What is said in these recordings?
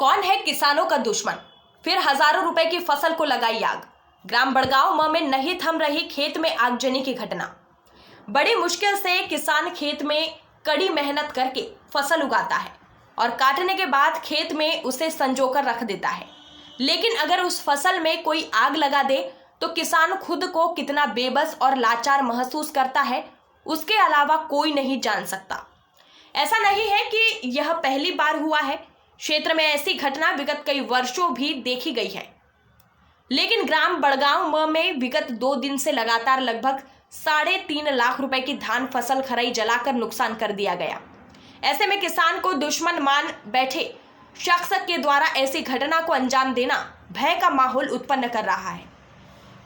कौन है किसानों का दुश्मन, फिर हजारों रुपए की फसल को लगाई आग। ग्राम बड़गांव म में नहीं थम रही खेत में आगजनी की घटना। बड़ी मुश्किल से किसान खेत में कड़ी मेहनत करके फसल उगाता है और काटने के बाद खेत में उसे संजोकर रख देता है, लेकिन अगर उस फसल में कोई आग लगा दे तो किसान खुद को कितना बेबस और लाचार महसूस करता है, उसके अलावा कोई नहीं जान सकता। ऐसा नहीं है कि यह पहली बार हुआ है, क्षेत्र में ऐसी घटना विगत कई वर्षों भी देखी गई है, लेकिन ग्राम बड़गांव म में विगत 2 दिन से लगातार लगभग 3.5 लाख रुपए की धान फसल खराई जलाकर नुकसान कर दिया गया। ऐसे में किसान को दुश्मन मान बैठे शख्स के द्वारा ऐसी घटना को अंजाम देना भय का माहौल उत्पन्न कर रहा है।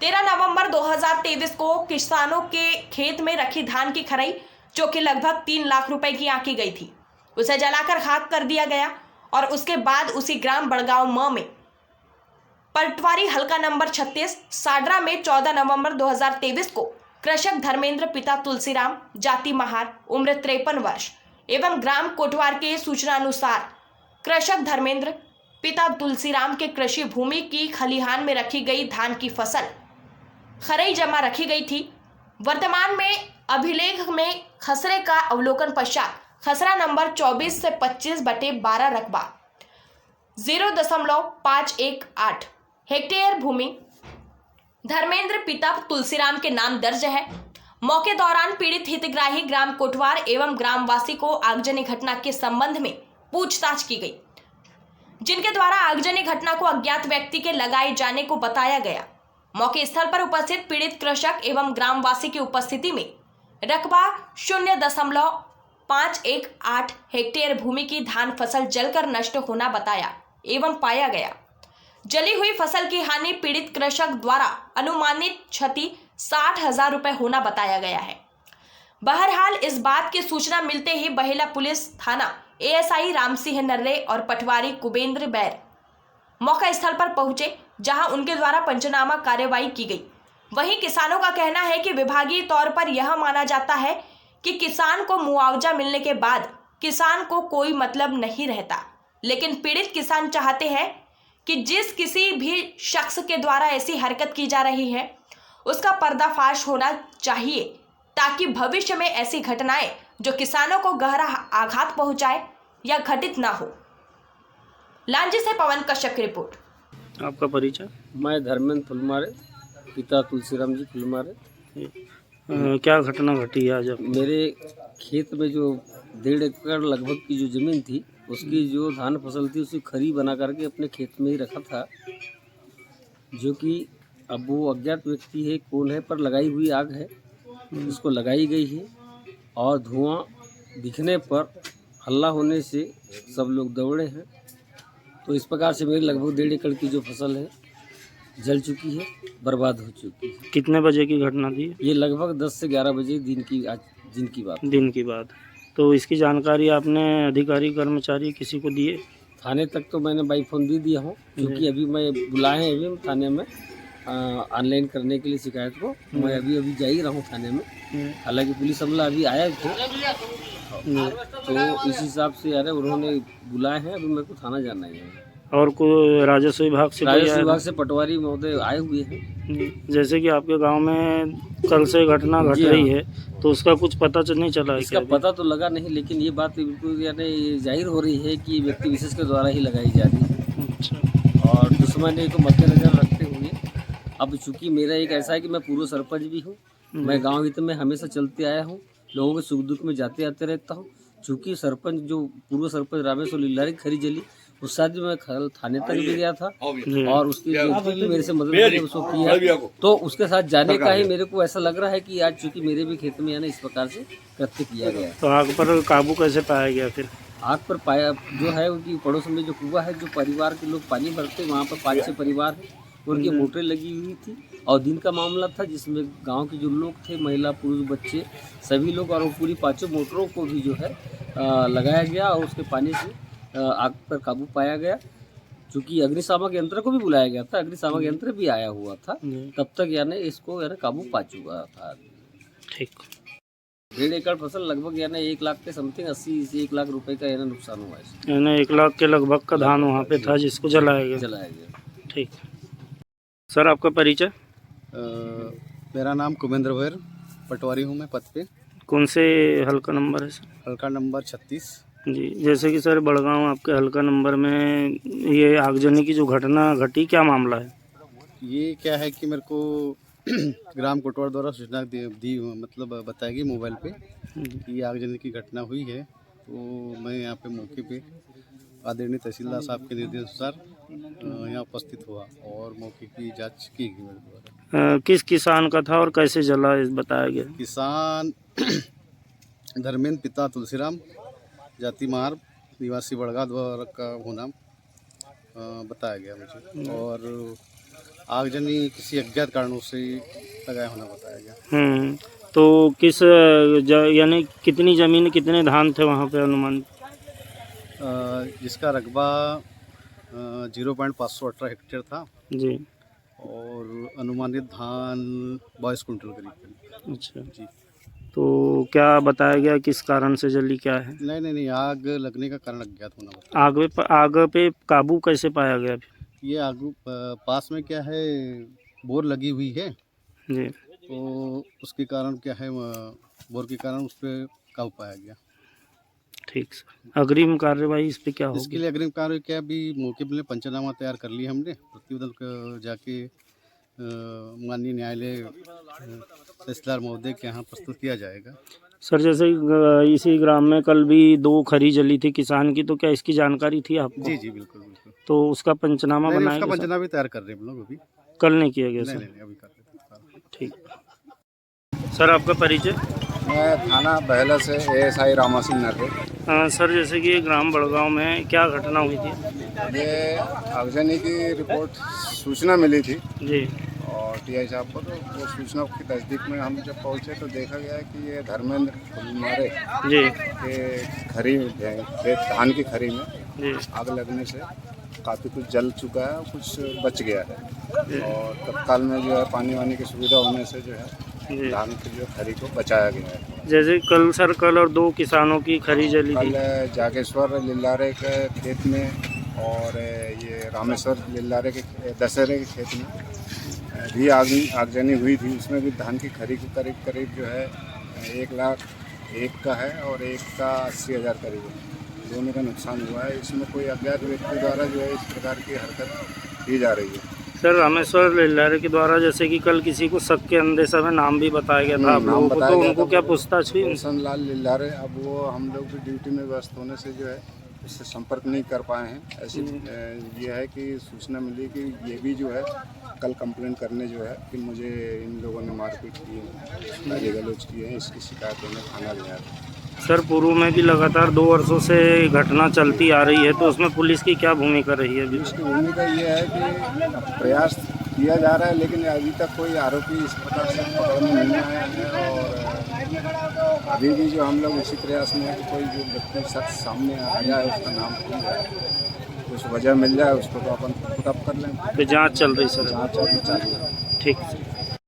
13 नवंबर 2023 को किसानों के खेत में रखी धान की खराई, जो कि लगभग 3 लाख रुपए की आंकी गई थी, उसे जलाकर खाक कर दिया गया और उसके बाद उसी ग्राम बड़गांव म में पटवारी हल्का नंबर 36 साडरा में 14 नवंबर 2023 को कृषक धर्मेंद्र पिता तुलसीराम, जाति महार, उम्र 53 वर्ष एवं ग्राम कोटवार के सूचना अनुसार कृषक धर्मेंद्र पिता तुलसीराम के कृषि भूमि की खलिहान में रखी गई धान की फसल खराई जमा रखी गई थी। वर्तमान में अभिलेख में खसरे का अवलोकन पश्चात खसरा नंबर 24 से 25/12 रकबा 0.518 हेक्टेयर भूमि धर्मेंद्र पिता तुलसीराम के नाम दर्ज है। मौके दौरान पीड़ित हितग्राही ग्राम कोटवार एवं ग्रामवासी को आगजनी घटना के संबंध में पूछताछ की गई, जिनके द्वारा आगजनी घटना को अज्ञात व्यक्ति के लगाए जाने को बताया गया। मौके स्थल पर उपस्थित पीड़ित कृषक एवं ग्रामवासी की उपस्थिति में रकबा 0.518 हेक्टेयर भूमि की धान फसल जलकर नष्ट होना बताया एवं पाया गया। जली हुई फसल की हानि पीड़ित कृषक द्वारा अनुमानित क्षति 60,000 रुपए होना बताया गया है। बहरहाल इस बात की सूचना मिलते ही बहेला पुलिस थाना एएसआई रामसिंह नर्रे और पटवारी कुबेंद्र बैर मौका स्थल पर पहुंचे, जहां उनके द्वारा पंचनामा कार्यवाही की गई। वहीं किसानों का कहना है कि विभागीय तौर पर यह माना जाता है कि किसान को मुआवजा मिलने के बाद किसान को कोई मतलब नहीं रहता, लेकिन पीड़ित किसान चाहते हैं कि जिस किसी भी शख्स के द्वारा ऐसी हरकत की जा रही है उसका पर्दाफाश होना चाहिए, ताकि भविष्य में ऐसी घटनाएं जो किसानों को गहरा आघात पहुंचाए या घटित ना हो। लांजी से पवन कश्यप की रिपोर्ट। आपका परिचय? मैं धर्मेंद्र फुलमारे, पिता तुलसीराम जी फुलमारे। क्या घटना घटी है आज? मेरे खेत में जो 1.5 एकड़ लगभग की जो ज़मीन थी, उसकी जो धान फसल थी उसे खरी बना करके अपने खेत में ही रखा था, जो कि अब वो अज्ञात व्यक्ति है, कौन है, पर लगाई हुई आग है, उसको लगाई गई है और धुआं दिखने पर हल्ला होने से सब लोग दौड़े हैं। तो इस प्रकार से मेरी लगभग 1.5 एकड़ की जो फसल है जल चुकी है, बर्बाद हो चुकी है। कितने बजे की घटना थी? ये लगभग 10 से 11 बजे दिन की बात। तो इसकी जानकारी आपने अधिकारी कर्मचारी किसी को दिए? थाने तक तो मैंने बाई फोन दे दिया हूँ, क्योंकि अभी मैं बुलाए हैं अभी थाने में ऑनलाइन करने के लिए शिकायत को। मैं अभी जा ही रहा हूँ थाने में, हालांकि पुलिस अमला अभी आया थे, तो इस हिसाब से यार उन्होंने बुलाए हैं। अभी मेरे को थाना जाना है। और कोई राजस्व विभाग से? राजस्व विभाग से पटवारी महोदय आए हुए हैं। जैसे कि आपके गांव में कल से घटना घट रही है, तो उसका कुछ पता नहीं चला? इसका पता तो लगा नहीं, लेकिन ये बात बिल्कुल यानी जाहिर हो रही है कि व्यक्ति विशेष के द्वारा ही लगाई जा रही है। अच्छा। और दुश्मनी को मद्देनजर रखते हुए, अब चूँकि मेरा एक ऐसा है कि मैं पूर्व सरपंच भी हूँ, मैं गाँव हित में हमेशा चलते आया हूँ, लोगों के सुख दुख में जाते आते रहता हूँ। चूँकि सरपंच जो पूर्व सरपंच रामेश्वर लीलारी खरी जली, उस साथ मैं थाने तक भी गया था और उसकी भी मेरे से मदद उसको की है, तो उसके साथ जाने का ही मेरे को ऐसा लग रहा है कि आज चूँकि मेरे भी खेत में यानी इस प्रकार से कृत्य किया गया। तो आग पर काबू कैसे पाया गया? फिर आग पर पाया जो है, उनकी पड़ोस में जो कुआं है, जो परिवार के लोग पानी भरते, वहाँ पर 5-6 परिवार है, उनकी मोटरें लगी हुई थी और दिन का मामला था, जिसमें गांव के जो लोग थे, महिला पुरुष बच्चे सभी लोग, और वो पूरी 5 मोटरों को भी जो है लगाया गया और उसके पानी से आग पर काबू पाया गया। चूँकि अग्निशामक यंत्र को भी बुलाया गया था, अग्निशामक यंत्र भी आया हुआ था, तब तक यानी इसको काबू पा चुका था। ठीक। 1.5 एकड़ फसल लगभग यानी 1 लाख के समथिंग 80 से 1 लाख रुपए का यानी नुकसान हुआ है। यानी 1 लाख के लगभग का धान वहाँ पे था जिसको जलाया गया। जलाया गया। ठीक। सर आपका परिचय? मेरा नाम कुमेंद्र भैर, पटवारी हूँ मैं पद पे। कौन से हल्का नंबर है सर? हल्का नंबर 36। जी, जैसे कि सर बड़गांव आपके हल्का नंबर में ये आगजनी की जो घटना घटी, क्या मामला है? ये क्या है कि मेरे को ग्राम कोटवार द्वारा सूचना दी मतलब बताई गई मोबाइल पे कि आगजनी की घटना हुई है। तो मैं यहाँ पे मौके पे आदरणीय तहसीलदार साहब के निर्देश अनुसार यहाँ उपस्थित हुआ और मौके की जांच की गई मेरे द्वारा। किस किसान का था और कैसे जला इस बताया गया? किसान धर्मेंद्र पिता तुलसीराम, जाति मार, निवासी बड़गा द्वारा का होना बताया गया मुझे, और आगजनी किसी अज्ञात कारणों से लगाया होना बताया गया। तो किस यानी कितनी ज़मीन कितने धान थे वहाँ पे अनुमान? जिसका रकबा 0.518 हेक्टेयर था जी, और अनुमानित धान 22 कुंटल करीब। अच्छा जी। तो क्या बताया गया किस कारण से जली, क्या है? नहीं, आग लगने का कारण अज्ञात होना बताया। आग पे काबू कैसे पाया गया? ये आग पास में क्या है बोर लगी हुई है जी, तो उसके कारण क्या है बोर के कारण उस पर काबू पाया गया। ठीक सर। अग्रिम कार्यवाही इस पे क्या होगी? इसके लिए अग्रिम कार्य क्या अभी मौके पर पंचनामा तैयार कर लिया हमने। प्रतिवेदन जाके माननीय न्यायालय तहसीलदार महोदय के यहाँ प्रस्तुत किया जाएगा। सर जैसे इसी ग्राम में कल भी 2 खरी जली थी किसान की, तो क्या इसकी जानकारी थी आपको? जी बिल्कुल। तो उसका पंचनामा नहीं, बनाया उसका गया? पंचनामा भी तैयार कर रहे हैं हम लोग अभी। कल नहीं किया गया सर? नहीं अभी कर रहे हैं। ठीक। सर आपका परिचय? मैं थाना बहला से ASI रामा सिंह नरगे। सर जैसे कि ग्राम बड़गांव में क्या घटना हुई थी? ये आगजनी की रिपोर्ट सूचना मिली थी जी, और TI साहब को, तो वो सूचना की तस्दीक में हम जब पहुंचे तो देखा गया कि ये धर्मेंद्र फुलमारे जी, के खरी खेत धान की खरी में जी, आग लगने से काफ़ी कुछ जल चुका है और कुछ बच गया है, और तत्काल में जो है पानी वानी की सुविधा होने से जो है जी। धान की जो खरी को बचाया गया है। जैसे कल और 2 किसानों की खरी जली कल थी। जागेश्वर लिल्लारे के खेत में और ये रामेश्वर लिल्लारे के दशहरे के खेत में भी आगजनी हुई थी। उसमें भी धान की खरी को करीब जो है 1 लाख एक का है और एक का 80,000 करीब है। दोनों का नुकसान हुआ है। इसमें कोई अज्ञात व्यक्ति द्वारा जो है इस प्रकार की हरकत की जा रही है। सर रामेश्वर लिल्लारे के द्वारा जैसे कि कल किसी को शक के अंदेशा में नाम भी बताया गया था आप लोगों को, तो उनको क्या पूछताछ हुई? रोशन लाल लिल्लारे, अब वो हम लोग भी ड्यूटी में व्यस्त होने से जो है उससे संपर्क नहीं कर पाए हैं। ऐसी ये है कि सूचना मिली कि ये भी जो है कल कंप्लेंट करने जो है कि मुझे इन लोगों ने मारपीट की है, गाली गलौज की है, इसकी शिकायत में थाना गया था। सर पूर्व में भी लगातार 2 वर्षों से घटना चलती आ रही है, तो उसमें पुलिस की क्या भूमिका रही है? पुलिस की भूमिका ये है कि प्रयास किया जा रहा है, लेकिन अभी तक कोई आरोपी इस प्रकार से पकड़ में नहीं आया है, और अभी भी जो हम लोग इसी प्रयास में है कि कोई जो व्यक्ति शख्स सामने आ जाए, उसका नाम खुल जाए, कुछ वजह मिल जाए उसको तो अपन पुट अप कर लें। तो जाँच चल रही सर? जाँच अभी चालू है। ठीक।